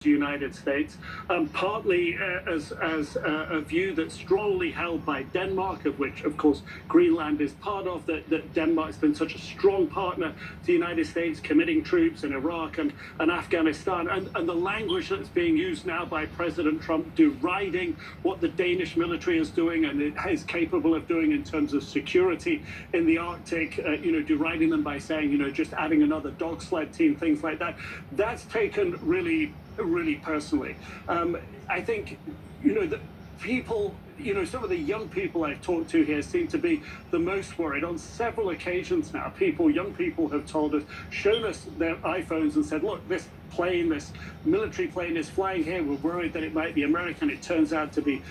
the United States, partly as a view that's strongly held by Denmark, of which, of course, Greenland is part of, that Denmark's been such a strong partner to the United States, committing troops in Iraq and Afghanistan, and the language that's being used now by President Trump deriding what the Danish military is doing and it is capable of doing in terms of security in the Arctic, deriding them by saying, just adding another dog sled team, things like that. That's taken really personally. I think, the people, some of the young people I've talked to here seem to be the most worried. On several occasions now, young people have told us, shown us their iPhones and said, look, this military plane is flying here. We're worried that it might be American. It turns out to be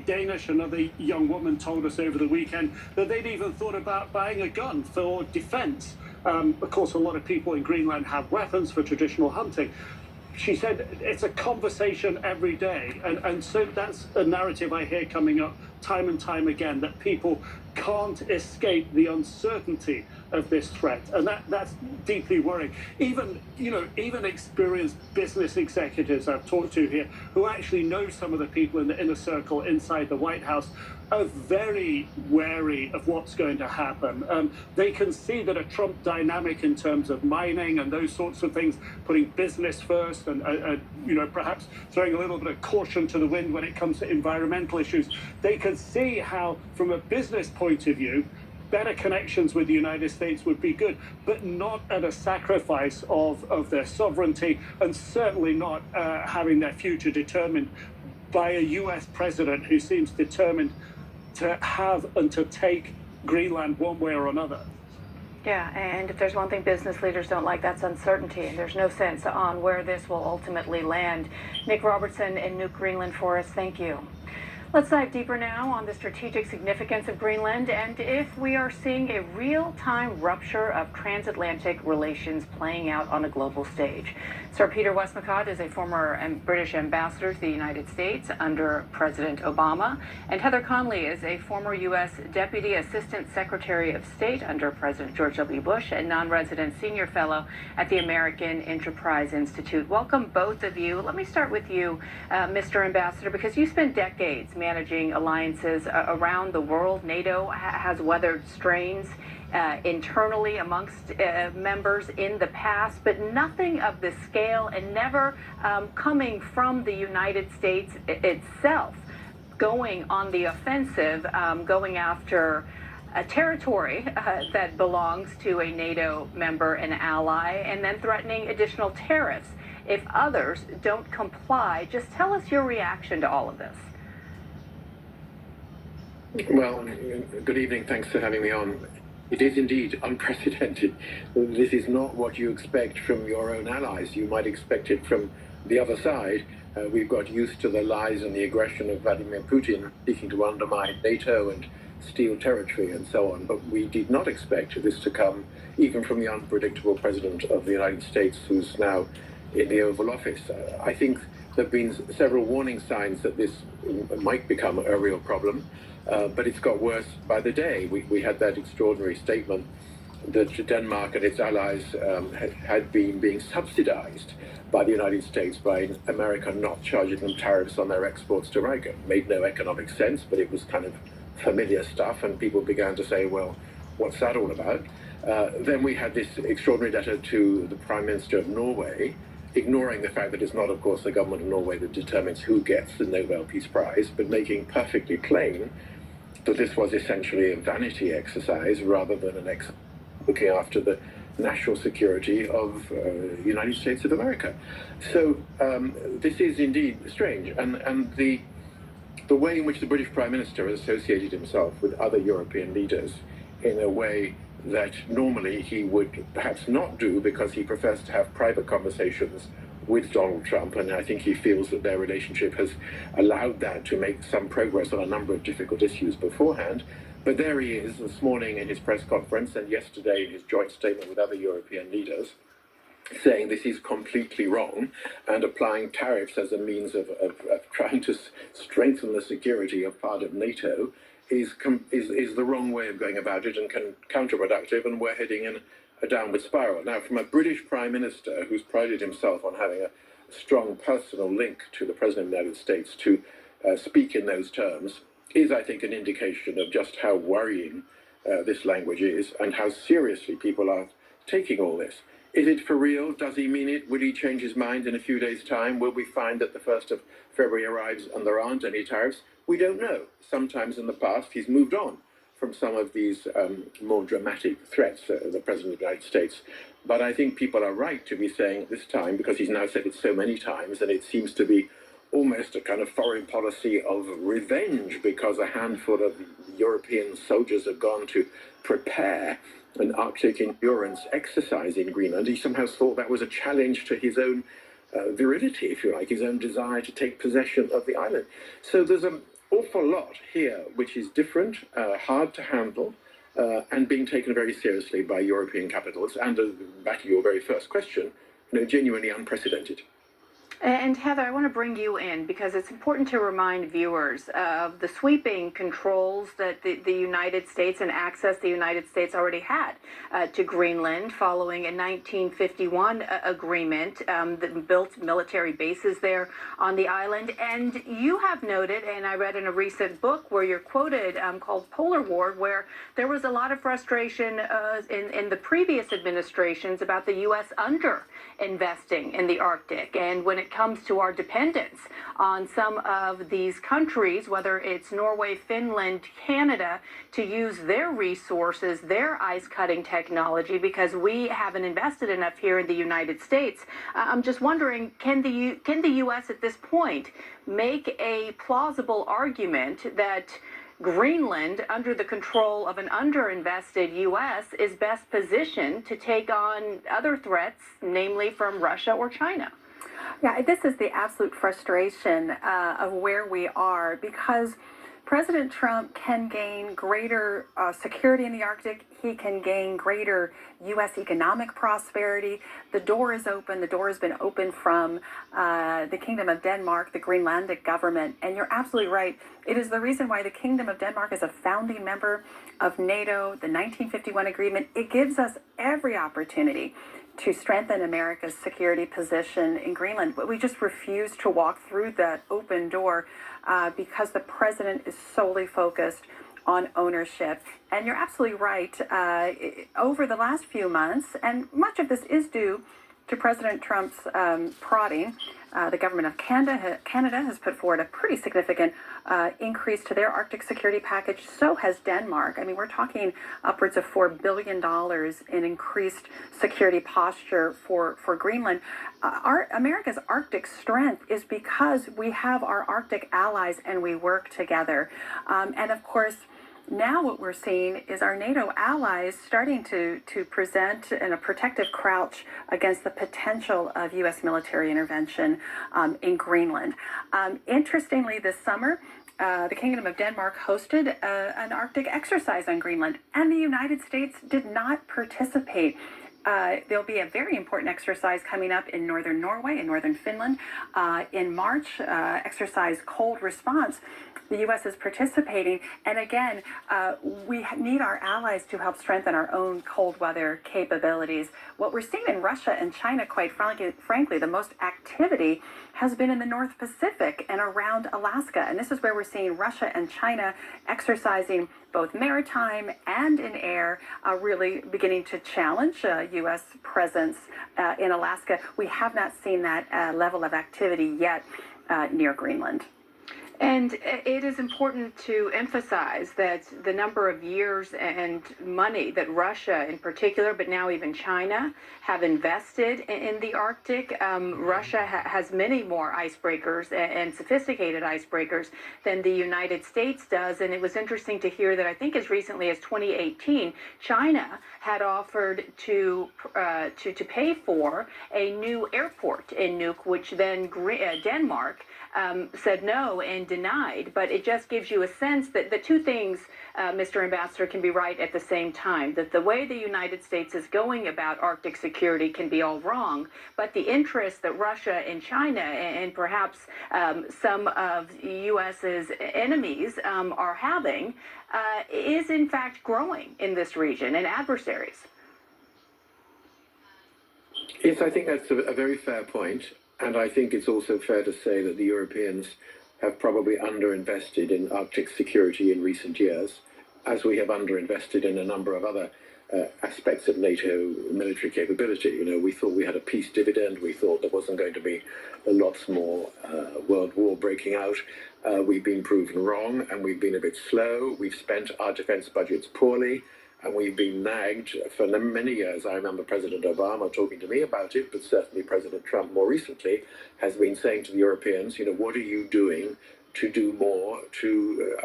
Danish. Another young woman told us over the weekend that they'd even thought about buying a gun for defense. Of course, a lot of people in Greenland have weapons for traditional hunting. She said it's a conversation every day. And so that's a narrative I hear coming up time and time again, that people can't escape the uncertainty of this threat. And that's deeply worrying. Even experienced business executives I've talked to here who actually know some of the people in the inner circle inside the White House are very wary of what's going to happen. They can see that a Trump dynamic in terms of mining and those sorts of things, putting business first and perhaps throwing a little bit of caution to the wind when it comes to environmental issues. They can see how, from a business point of view, better connections with the United States would be good, but not at a sacrifice of their sovereignty, and certainly not having their future determined by a US president who seems determined to have and to take Greenland one way or another. Yeah, and if there's one thing business leaders don't like, that's uncertainty. And there's no sense on where this will ultimately land. Nick Robertson in Nuuk, Greenland for us, thank you. Let's dive deeper now on the strategic significance of Greenland and if we are seeing a real-time rupture of transatlantic relations playing out on a global stage. Sir Peter Westmacott is a former British ambassador to the United States under President Obama, and Heather Conley is a former U.S. Deputy Assistant Secretary of State under President George W. Bush and non-resident senior fellow at the American Enterprise Institute. Welcome, both of you. Let me start with you, Mr. Ambassador, because you spent decades managing alliances around the world. NATO has weathered strains internally amongst members in the past, but nothing of the scale and never coming from the United States itself, going on the offensive, going after a territory that belongs to a NATO member and ally, and then threatening additional tariffs if others don't comply. Just tell us your reaction to all of this. Well, good evening. Thanks for having me on. It is indeed unprecedented. This is not what you expect from your own allies. You might expect it from the other side. We've got used to the lies and the aggression of Vladimir Putin seeking to undermine NATO and steal territory and so on. But we did not expect this to come even from the unpredictable President of the United States, who's now in the Oval Office. I think there have been several warning signs that this might become a real problem. But it's got worse by the day. We had that extraordinary statement that Denmark and its allies had been being subsidized by the United States by America not charging them tariffs on their exports to Riga. Made no economic sense, but it was kind of familiar stuff, and people began to say, well, what's that all about? Then we had this extraordinary letter to the Prime Minister of Norway, ignoring the fact that it's not, of course, the government of Norway that determines who gets the Nobel Peace Prize, but making perfectly plain that this was essentially a vanity exercise rather than an looking after the national security of the United States of America. So this is indeed strange. And the way in which the British Prime Minister has associated himself with other European leaders in a way that normally he would perhaps not do because he prefers to have private conversations with Donald Trump, and I think he feels that their relationship has allowed that to make some progress on a number of difficult issues beforehand. But there he is this morning in his press conference and yesterday in his joint statement with other European leaders, saying this is completely wrong and applying tariffs as a means of trying to strengthen the security of part of NATO is the wrong way of going about it and counterproductive, and we're heading in a downward spiral. Now, from a British Prime Minister who's prided himself on having strong personal link to the President of the United States to speak in those terms is, I think, an indication of just how worrying this language is and how seriously people are taking all this. Is it for real? Does he mean it? Will he change his mind in a few days' time? Will we find that the 1st of February arrives and there aren't any tariffs? We don't know. Sometimes in the past he's moved on from some of these more dramatic threats, the President of the United States. But I think people are right to be saying at this time, because he's now said it so many times, and it seems to be almost a kind of foreign policy of revenge because a handful of European soldiers have gone to prepare an Arctic endurance exercise in Greenland. He somehow thought that was a challenge to his own virility, if you like, his own desire to take possession of the island. So there's an awful lot here which is different, hard to handle, and being taken very seriously by European capitals. And back to your very first question, genuinely unprecedented. And Heather, I want to bring you in because it's important to remind viewers of the sweeping controls that the United States and access the United States already had to Greenland following a 1951 agreement that built military bases there on the island. And you have noted, and I read in a recent book where you're quoted called Polar War, where there was a lot of frustration in the previous administrations about the U.S. under investing in the Arctic. And when it comes to our dependence on some of these countries, whether it's Norway, Finland, Canada, to use their resources, their ice cutting technology, because we haven't invested enough here in the United States. I'm just wondering, can the U.S. at this point make a plausible argument that Greenland, under the control of an underinvested U.S., is best positioned to take on other threats, namely from Russia or China? Yeah, this is the absolute frustration of where we are, because President Trump can gain greater security in the Arctic. He can gain greater U.S. economic prosperity. The door is open. The door has been opened from the Kingdom of Denmark, the Greenlandic government. And you're absolutely right. It is the reason why the Kingdom of Denmark is a founding member of NATO, the 1951 agreement. It gives us every opportunity to strengthen America's security position in Greenland. But we just refuse to walk through that open door because the president is solely focused on ownership. And you're absolutely right. Over the last few months, and much of this is due to President Trump's prodding, the government of Canada has put forward a pretty significant increase to their Arctic security package. So has Denmark. I mean, we're talking upwards of $4 billion in increased security posture for Greenland. America's Arctic strength is because we have our Arctic allies and we work together. And of course, now what we're seeing is our NATO allies starting to present in a protective crouch against the potential of U.S. military intervention in Greenland. Interestingly, this summer, the Kingdom of Denmark hosted an Arctic exercise on Greenland, and the United States did not participate. There'll be a very important exercise coming up in northern Norway and northern Finland in March, exercise Cold Response. The U.S. is participating, and again, we need our allies to help strengthen our own cold weather capabilities. What we're seeing in Russia and China, quite frankly, the most activity has been in the North Pacific and around Alaska, and this is where we're seeing Russia and China exercising both maritime and in air, really beginning to challenge U.S. presence in Alaska. We have not seen that level of activity yet near Greenland. And it is important to emphasize that the number of years and money that Russia in particular, but now even China, have invested in the Arctic. Russia has many more icebreakers and sophisticated icebreakers than the United States does. And it was interesting to hear that I think as recently as 2018, China had offered to pay for a new airport in Nuuk, which then Denmark said no and denied. But it just gives you a sense that the two things, Mr. Ambassador, can be right at the same time, that the way the United States is going about Arctic security can be all wrong, but the interest that Russia and China and perhaps some of U.S.'s enemies are having is in fact growing in this region, and adversaries. Yes, I think that's a very fair point. And I think it's also fair to say that the Europeans have probably underinvested in Arctic security in recent years, as we have underinvested in a number of other aspects of NATO military capability. You know, we thought we had a peace dividend. We thought there wasn't going to be lots more world war breaking out. We've been proven wrong, and we've been a bit slow. We've spent our defense budgets poorly, and we've been nagged for many years. I remember President Obama talking to me about it, but certainly President Trump more recently has been saying to the Europeans, you know, what are you doing to do more to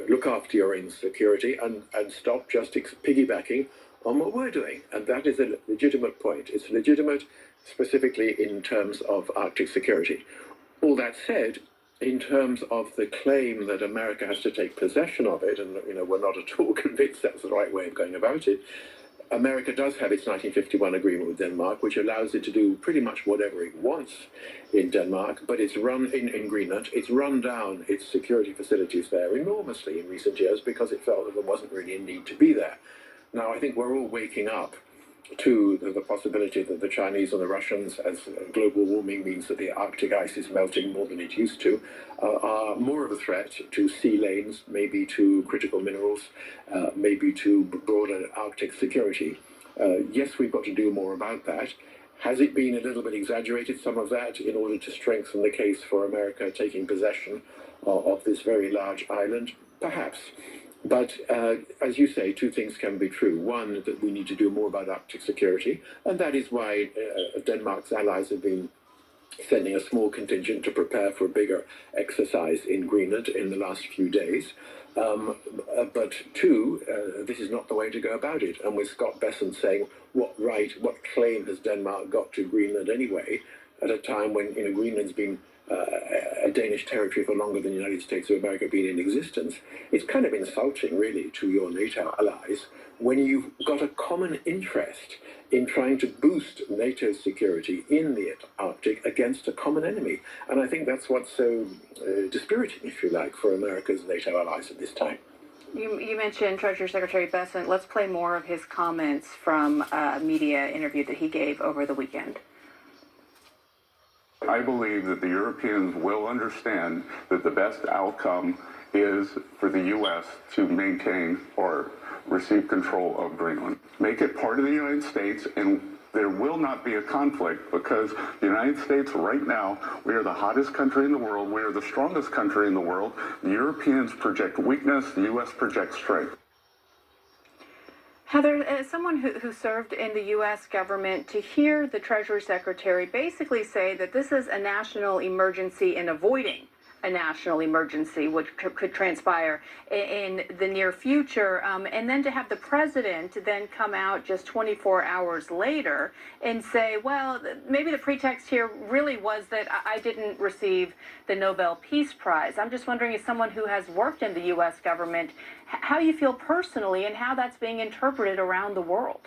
look after your own security and stop just piggybacking on what we're doing? And that is a legitimate point. It's legitimate specifically in terms of Arctic security. All that said, in terms of the claim that America has to take possession of it, and you know, we're not at all convinced that's the right way of going about it, America does have its 1951 agreement with Denmark, which allows it to do pretty much whatever it wants in Denmark, but it's run in Greenland. It's run down its security facilities there enormously in recent years because it felt that there wasn't really a need to be there. Now, I think we're all waking up to the possibility that the Chinese and the Russians, as global warming means that the Arctic ice is melting more than it used to, are more of a threat to sea lanes, maybe to critical minerals, maybe to broader Arctic security. Yes, we've got to do more about that. Has it been a little bit exaggerated, some of that, in order to strengthen the case for America taking possession of this very large island? Perhaps. But as you say, two things can be true. One, that we need to do more about Arctic security, and that is why Denmark's allies have been sending a small contingent to prepare for a bigger exercise in Greenland in the last few days. But two, this is not the way to go about it. And with Scott Bessent saying, what claim has Denmark got to Greenland anyway, at a time when Greenland's been a Danish territory for longer than the United States of America been in existence, it's kind of insulting, really, to your NATO allies when you've got a common interest in trying to boost NATO's security in the Arctic against a common enemy. And I think that's what's so dispiriting, if you like, for America's NATO allies at this time. You mentioned Treasury Secretary Bessent. Let's play more of his comments from a media interview that he gave over the weekend. I believe that the Europeans will understand that the best outcome is for the U.S. to maintain or receive control of Greenland. Make it part of the United States, and there will not be a conflict because the United States right now, we are the hottest country in the world. We are the strongest country in the world. The Europeans project weakness. The U.S. projects strength. Heather, as someone who served in the U.S. government, to hear the Treasury Secretary basically say that this is a national emergency and avoiding a national emergency, which could transpire in the near future, and then to have the president then come out just 24 hours later and say, well, maybe the pretext here really was that I didn't receive the Nobel Peace Prize. I'm just wondering, as someone who has worked in the U.S. government, how you feel personally and how that's being interpreted around the world.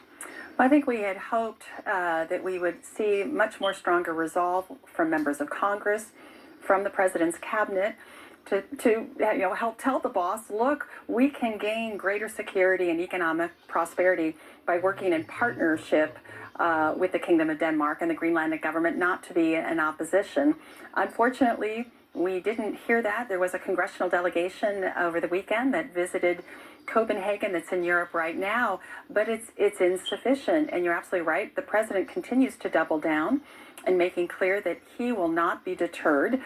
I think we had hoped that we would see much more stronger resolve from members of Congress, from the president's cabinet, to help tell the boss, look, we can gain greater security and economic prosperity by working in partnership with the Kingdom of Denmark and the Greenlandic government, not to be in opposition. Unfortunately, we didn't hear that. There was a congressional delegation over the weekend that visited Copenhagen that's in Europe right now, but it's insufficient. And you're absolutely right. The president continues to double down and making clear that he will not be deterred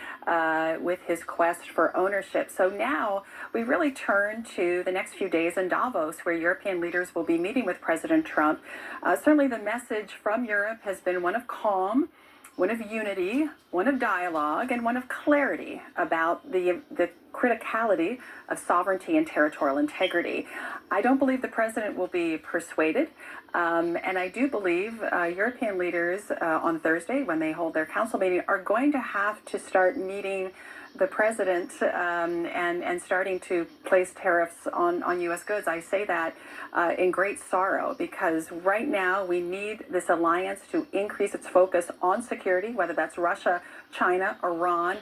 with his quest for ownership. So now we really turn to the next few days in Davos, where European leaders will be meeting with President Trump. Certainly the message from Europe has been one of calm, one of unity, one of dialogue, and one of clarity about the criticality of sovereignty and territorial integrity. I don't believe the president will be persuaded, and I do believe European leaders on Thursday, when they hold their council meeting, are going to have to start meeting the president and starting to place tariffs on U.S. goods. I say that in great sorrow, because right now we need this alliance to increase its focus on security, whether that's Russia, China, Iran,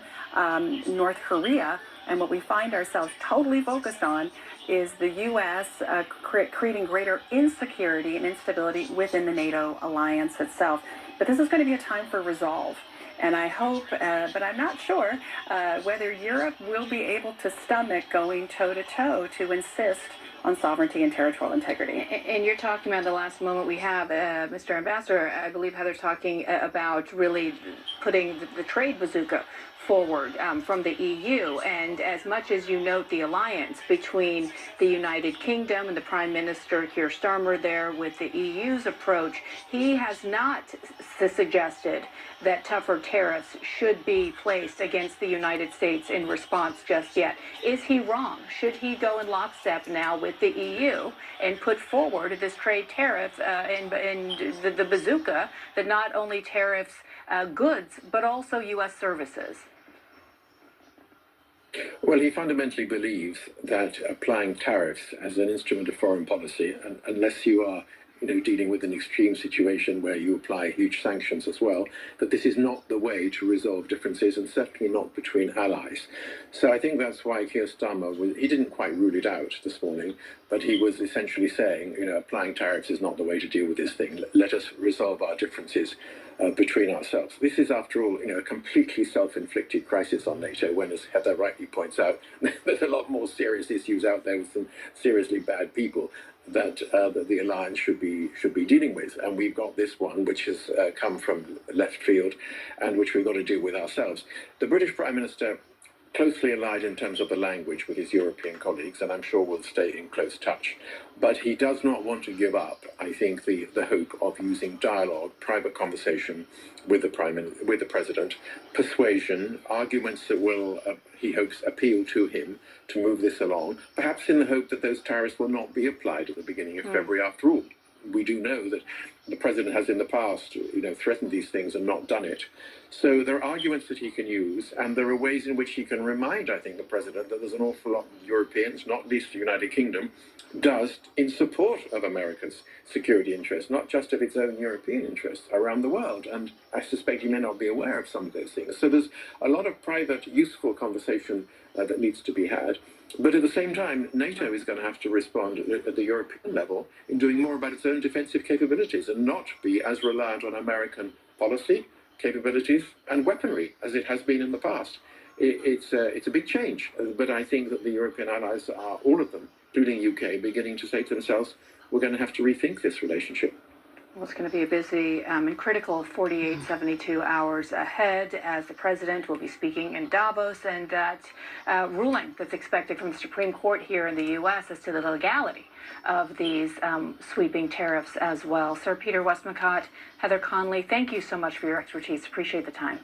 North Korea. And what we find ourselves totally focused on is the U.S. Creating greater insecurity and instability within the NATO alliance itself. But this is going to be a time for resolve. And I hope, but I'm not sure, whether Europe will be able to stomach going toe-to-toe to insist on sovereignty and territorial integrity. And you're talking about the last moment we have, Mr. Ambassador. I believe Heather's talking about really putting the trade bazooka forward from the EU. And as much as you note the alliance between the United Kingdom and the Prime Minister Keir Starmer there with the EU's approach, he has not suggested that tougher tariffs should be placed against the United States in response just yet. Is he wrong? Should he go in lockstep now with the EU and put forward this trade tariff and the bazooka that not only tariffs goods but also U.S. services? Well, he fundamentally believes that applying tariffs as an instrument of foreign policy, unless you are dealing with an extreme situation where you apply huge sanctions as well, that this is not the way to resolve differences, and certainly not between allies. So I think that's why Keir Starmer, he didn't quite rule it out this morning, but he was essentially saying, applying tariffs is not the way to deal with this thing. Let us resolve our differences between ourselves. This is, after all, a completely self-inflicted crisis on NATO, when, as Heather rightly points out, there's a lot more serious issues out there with some seriously bad people that the alliance should be dealing with. And we've got this one, which has come from left field, and which we've got to deal with ourselves. The British Prime Minister, closely allied in terms of the language with his European colleagues, and I'm sure will stay in close touch. But he does not want to give up, I think, the hope of using dialogue, private conversation with the President, persuasion, arguments that will, he hopes, appeal to him to move this along, perhaps in the hope that those tariffs will not be applied at the beginning of February after all. We do know that the President has in the past, threatened these things and not done it. So there are arguments that he can use, and there are ways in which he can remind, I think, the President that there's an awful lot of Europeans, not least the United Kingdom, does in support of America's security interests, not just of its own European interests around the world. And I suspect he may not be aware of some of those things. So there's a lot of private, useful conversation that needs to be had. But at the same time, NATO is going to have to respond at the European level in doing more about its own defensive capabilities and not be as reliant on American policy, capabilities, and weaponry as it has been in the past. It's a big change, but I think that the European allies are, all of them, including UK, beginning to say to themselves, we're going to have to rethink this relationship. Well, it's going to be a busy and critical 48, 72 hours ahead, as the president will be speaking in Davos, and that ruling that's expected from the Supreme Court here in the U.S. as to the legality of these sweeping tariffs as well. Sir Peter Westmacott, Heather Conley, thank you so much for your expertise. Appreciate the time.